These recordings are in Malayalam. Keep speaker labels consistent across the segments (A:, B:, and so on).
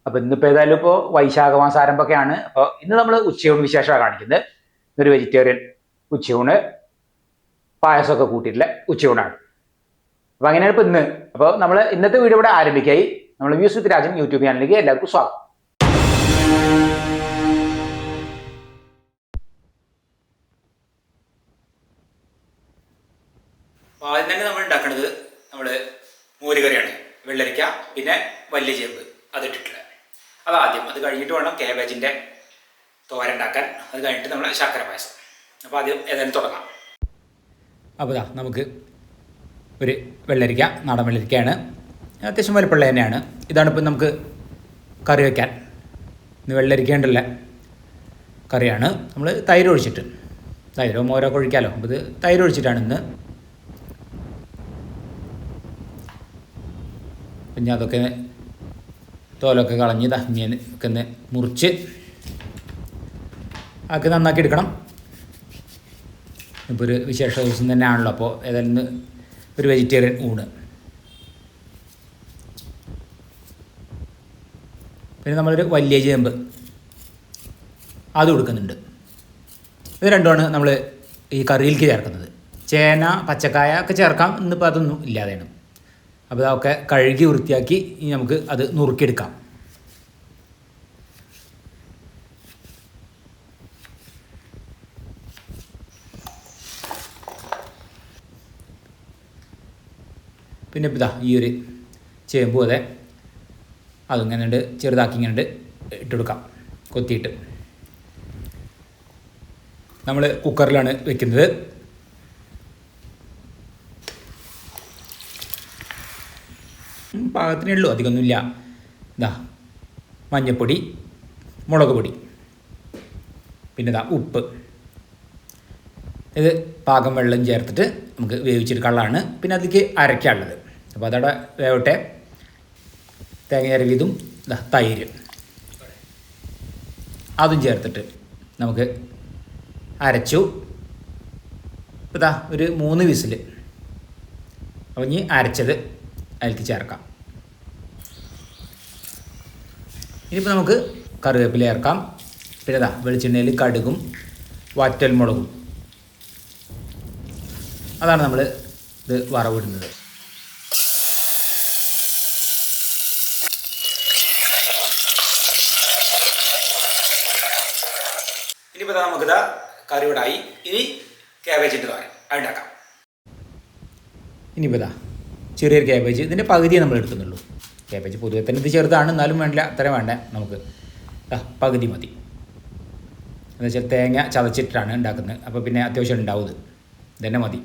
A: അപ്പോൾ ഇന്നിപ്പോൾ ഏതായാലും ഇപ്പോൾ വൈശാഖ മാസം ആരംഭമൊക്കെയാണ്. അപ്പോൾ ഇന്ന് നമ്മൾ ഉച്ചയൂണ് വിശേഷമാണ് കാണിക്കുന്നത്. ഇന്നൊരു വെജിറ്റേറിയൻ ഉച്ചയൂണ്, പായസമൊക്കെ കൂട്ടിയിട്ടുള്ള ഉച്ചയൂണാണ്. അപ്പോൾ അങ്ങനെയാണ് ഇപ്പോൾ ഇന്ന്. അപ്പോൾ നമ്മൾ ഇന്നത്തെ വീഡിയോ ഇവിടെ ആരംഭിക്കായി. നമ്മൾ വ്യൂസ് വിത്ത് രാജൻ യൂട്യൂബ് ചാനലിലേക്ക് എല്ലാവർക്കും സ്വാഗതം. ആദ്യം തന്നെ നമ്മൾ ഉണ്ടാക്കുന്നത് മോരുകറിയാണ്. വെള്ളരിക്ക പിന്നെ വലിയ ചേമ്പ് അതിട്ടിട്ടില്ല. അതാദ്യം, അത് കഴിഞ്ഞിട്ട് വേണം കാബേജിൻ്റെ തോരൻ ഉണ്ടാക്കാൻ. അത് കഴിഞ്ഞിട്ട് നമ്മൾ ശർക്കര പായസം. അപ്പോൾ ആദ്യം ഏതായാലും തുടങ്ങാം. അപ്പോൾ നമുക്ക് ഒരു വെള്ളരിക്ക, നാടൻ വെള്ളരിക്കയാണ്, അത്യാവശ്യം വലുപ്പമുള്ള തന്നെയാണ്. ഇതാണ് ഇപ്പം നമുക്ക് കറി വയ്ക്കാൻ. ഇന്ന് വെള്ളരിക്ക ഉണ്ടല്ല കറിയാണ്. നമ്മൾ തൈര് ഒഴിച്ചിട്ട്, തൈരോ മോരോ ഒഴിക്കാമല്ലോ. അപ്പോൾ ഇത് തൈര് ഒഴിച്ചിട്ടാണ് ഇന്ന്. പിന്നെ അതൊക്കെ തോലൊക്കെ കളഞ്ഞ് ഇങ്ങനെ ഒക്കെ ഒന്ന് മുറിച്ച് അതൊക്കെ നന്നാക്കി എടുക്കണം. ഇപ്പോൾ ഒരു വിശേഷ ദിവസം തന്നെ ആണല്ലോ. അപ്പോൾ ഏതായാലും ഒരു വെജിറ്റേറിയൻ ഊണ്. പിന്നെ നമ്മളൊരു വലിയ ചേമ്പ് അത് കൊടുക്കുന്നുണ്ട്. ഇത് രണ്ടുമാണ് നമ്മൾ ഈ കറിയിലേക്ക് ചേർക്കുന്നത്. ചേന, പച്ചക്കായ ഒക്കെ ചേർക്കാം. ഇന്നിപ്പോൾ അതൊന്നും ഇല്ലാതെയാണ്. അപ്പോൾ അതൊക്കെ കഴുകി വൃത്തിയാക്കി ഇനി നമുക്ക് അത് നുറുക്കിയെടുക്കാം. പിന്നെ ഇപ്പം ഈ ഒരു ചേമ്പും അതെ, അതിങ്ങനെ ഉണ്ട് ചെറുതാക്കി ഇങ്ങനെ ഇട്ടെടുക്കാം കൊത്തിയിട്ട്. നമ്മൾ കുക്കറിലാണ് വെക്കുന്നത്. പാകത്തിനേ ഉള്ളൂ, അധികമൊന്നുമില്ല. മഞ്ഞൾപ്പൊടി, മുളക് പൊടി, പിന്നെ ഉപ്പ്. ഇത് പാകം വെള്ളം ചേർത്തിട്ട് നമുക്ക് വേവിച്ചെടുക്കാനുള്ളതാണ്. പിന്നെ അതിലേക്ക് അരയ്ക്കാനുള്ളത്. അപ്പോൾ അതവിടെ വേവട്ടെ. തേങ്ങ അരവിയതും തൈര് അതും ചേർത്തിട്ട് നമുക്ക് അരച്ചു. ഇപ്പോൾ ഒരു 3 വിസിൽ. അപ്പോൾ ഇനി അരച്ചത് അതിലേക്ക് ചേർക്കാം. ഇനിയിപ്പോൾ നമുക്ക് കറിവേപ്പില ചേർക്കാം. പിന്നെ വെളിച്ചെണ്ണയിൽ കടുകും വറ്റൽമുളകും, അതാണ് നമ്മൾ ഇത് വറവിടുന്നത്. ഇനിയിപ്പോൾ നമുക്കിത് കറിയോടായി. ഇനി കാബേജിൻ്റെ തോരൻ അതുണ്ടാക്കാം. ഇനിയിപ്പോൾ ചെറിയൊരു കാബേജ്, ഇതിൻ്റെ പകുതിയെ നമ്മൾ എടുക്കുന്നുള്ളൂ. കാബേജ് പൊതുവെ തന്നെ ഇത് ചെറുതാണ്, എന്നാലും വേണ്ടില്ല, അത്രയും വേണ്ട. നമുക്ക് പകുതി മതി. എന്ന് വെച്ചാൽ തേങ്ങ ചതച്ചിട്ടാണ് ഉണ്ടാക്കുന്നത്. അപ്പോൾ പിന്നെ അത്യാവശ്യം ഉണ്ടാവും. ഇത് തന്നെ മതി.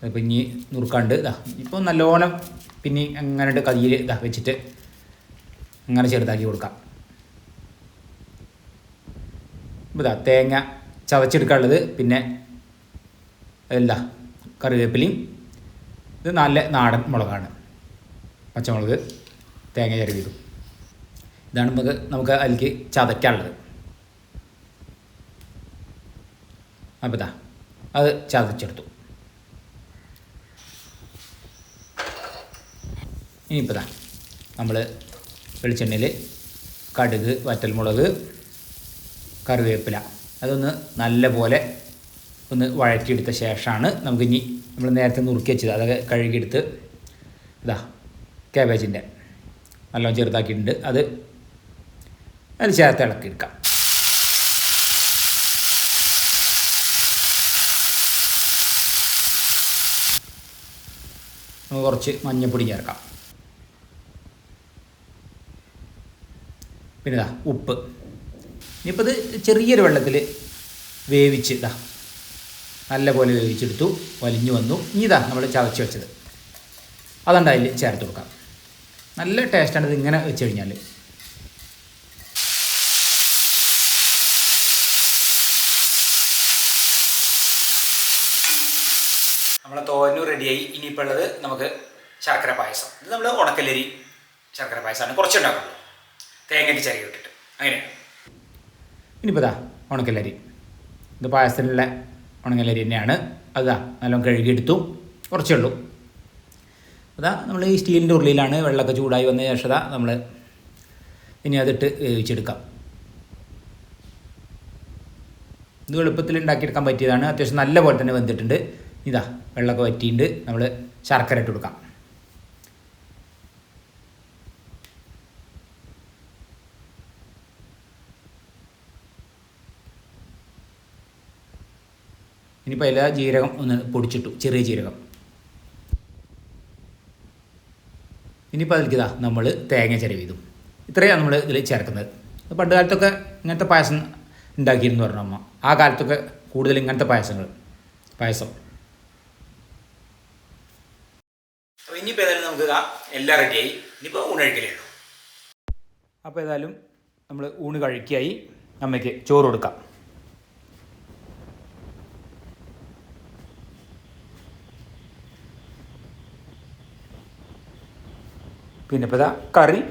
A: അതിപ്പോൾ ഇനി നുറുക്കാണ്ട് ഇപ്പോൾ നല്ലോണം പിന്നെ അങ്ങനെ കയ്യിൽ വെച്ചിട്ട് അങ്ങനെ ചെറുതാക്കി കൊടുക്കാം. ഇപ്പോൾ തേങ്ങ ചതച്ചെടുക്കാനുള്ളത്. പിന്നെ കറിവേപ്പിലയും. ഇത് നല്ല നാടൻ മുളകാണ്, പച്ചമുളക്, തേങ്ങ ചരവിയതും. ഇതാണ് നമുക്ക് അതിലേക്ക് ചതയ്ക്കാനുള്ളത്. അപ്പോൾ അത് ചതച്ചെടുത്തു. ഇനിയിപ്പോൾ നമ്മൾ വെളിച്ചെണ്ണയിൽ കടുക്, വറ്റൽമുളക്, കറിവേപ്പില അതൊന്ന് നല്ല പോലെ ഒന്ന് വഴറ്റിയെടുത്ത ശേഷമാണ് നമുക്കിനി നമ്മൾ നേരത്തെ നുറുക്കി വെച്ചത് അതൊക്കെ കഴുകിയെടുത്ത് കാബേജിൻ്റെ നല്ലോണം ചെറുതാക്കിയിട്ടുണ്ട്. അതിൽ ചേർത്ത് ഇളക്കിയെടുക്കാം. നമുക്ക് കുറച്ച് മഞ്ഞൾപ്പൊടി ചേർക്കാം. പിന്നെ ഉപ്പ്. ഇനിയിപ്പോൾ ഇത് ചെറിയൊരു വെള്ളത്തിൽ വേവിച്ച് നല്ല പോലെ വേവിച്ചെടുത്തു, വലിഞ്ഞു വന്നു. ഇനി നമ്മൾ ചതച്ച് വെച്ചത് അതുകൊണ്ട് അതിൽ ചേർത്ത് കൊടുക്കാം. നല്ല ടേസ്റ്റാണ് ഇത് ഇങ്ങനെ വെച്ച് കഴിഞ്ഞാൽ. നമ്മളെ തോരനും റെഡിയായി. ഇനിയിപ്പോൾ ഉള്ളത് നമുക്ക് ശർക്കര പായസം. ഇത് നമ്മൾ ഉണക്കലരി ശർക്കര പായസമാണ്, കുറച്ചുണ്ടാക്കുള്ളൂ, തേങ്ങയ്ക്ക് ചെറിയ ഇട്ടിട്ട് അങ്ങനെയാണ്. ഇനിയിപ്പോൾ ഉണക്കലരി, ഇത് പായസത്തിനുള്ള ഉണക്കലരി തന്നെയാണ്. നല്ലോണം കഴുകിയെടുത്തു, കുറച്ചേ ഉള്ളൂ. അതാ നമ്മൾ ഈ സ്റ്റീലിൻ്റെ ഉള്ളിലാണ് വെള്ളമൊക്കെ ചൂടായി വന്ന ശേഷം നമ്മൾ ഇനി അതിട്ട് വേവിച്ചെടുക്കാം. ഇത് എളുപ്പത്തിൽ ഉണ്ടാക്കിയെടുക്കാൻ പറ്റിയതാണ്. അത്യാവശ്യം നല്ല പോലെ തന്നെ വെന്തിട്ടുണ്ട്. ഇതാ വെള്ളമൊക്കെ വറ്റിയിട്ട് നമ്മൾ ശർക്കര ഇട്ട് കൊടുക്കാം. ഇനിയിപ്പോൾ അതിൽ ജീരകം ഒന്ന് പൊടിച്ചിട്ടു, ചെറിയ ജീരകം. ഇനിയിപ്പോൾ അതിലേക്ക് ഇതാ നമ്മൾ തേങ്ങ ചിരവിയതും. ഇത്രയാണ് നമ്മൾ ഇതിൽ ചേർക്കുന്നത്. പണ്ട് കാലത്തൊക്കെ ഇങ്ങനത്തെ പായസം ഉണ്ടാക്കിയിരുന്നു പറഞ്ഞു അമ്മ. ആ കാലത്തൊക്കെ കൂടുതൽ ഇങ്ങനത്തെ പായസം. അപ്പോൾ ഇനിയിപ്പോൾ ഏതായാലും നമുക്ക് എല്ലാം റെഡിയായി. ഇനിയിപ്പോൾ ഊണ് കഴിക്കലേ ഉള്ളൂ. അപ്പോൾ ഏതായാലും നമ്മൾ ഊണ് കഴിക്കായി. അമ്മയ്ക്ക് ചോറ് കൊടുക്കാം. പിന്നെ ഇപ്പോൾ കറി,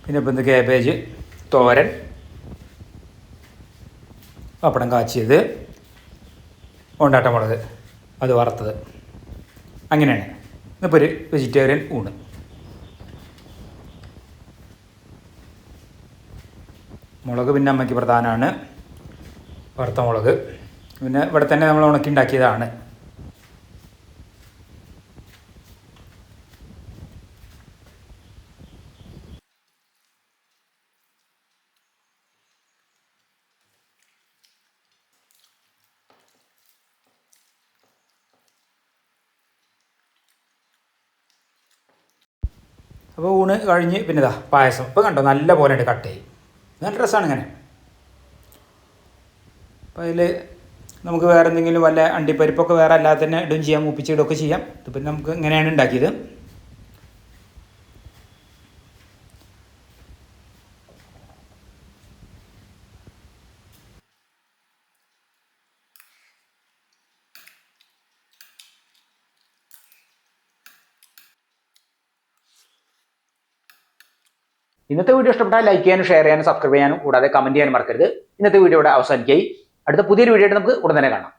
A: പിന്നെ ഇപ്പോൾ കാബേജ് തോരൻ, പപ്പടം കാച്ചിയത്, കൊണ്ടാട്ട മുളക് അത് വറുത്തത്. അങ്ങനെയാണ് ഇപ്പോൾ ഒരു വെജിറ്റേറിയൻ ഊണ്. മുളക് പിന്നെ അമ്മയ്ക്ക് പ്രധാനമാണ്, വറുത്ത മുളക്. പിന്നെ ഇവിടെ തന്നെ നമ്മൾ ഉണക്കി ഉണ്ടാക്കിയതാണ്. അപ്പോൾ ഊണ് കഴിഞ്ഞ് പിന്നെ ഇതാ പായസം. ഇപ്പോൾ കണ്ടോ നല്ല പോലെ ഉണ്ട്, കട്ടയായി. നല്ല രസമാണ് ഇങ്ങനെ. അപ്പോൾ അതിൽ നമുക്ക് വേറെ എന്തെങ്കിലും വല്ല അണ്ടിപ്പരിപ്പൊക്കെ വേറെ അല്ലാതെ തന്നെ ഇടും ചെയ്യാം, മൂപ്പിച്ചിടുകയൊക്കെ ചെയ്യാം. ഇതിപ്പോൾ നമുക്ക് ഇങ്ങനെയാണ് ഉണ്ടാക്കിയത്. ഇന്നത്തെ വീഡിയോ ഇഷ്ടപ്പെട്ടാൽ ലൈക്ക് ചെയ്യാനും ഷെയർ ചെയ്യാനും സബ്സ്ക്രൈബ് ചെയ്യാനും കൂടാതെ കമൻറ്റ് ചെയ്യാനും മറക്കരുത്. ഇന്നത്തെ വീഡിയോ ഇവിടെ അവസാനിക്കായി. അടുത്ത പുതിയൊരു വീഡിയോ ആയിട്ട് നമുക്ക് ഉടൻ തന്നെ കാണാം.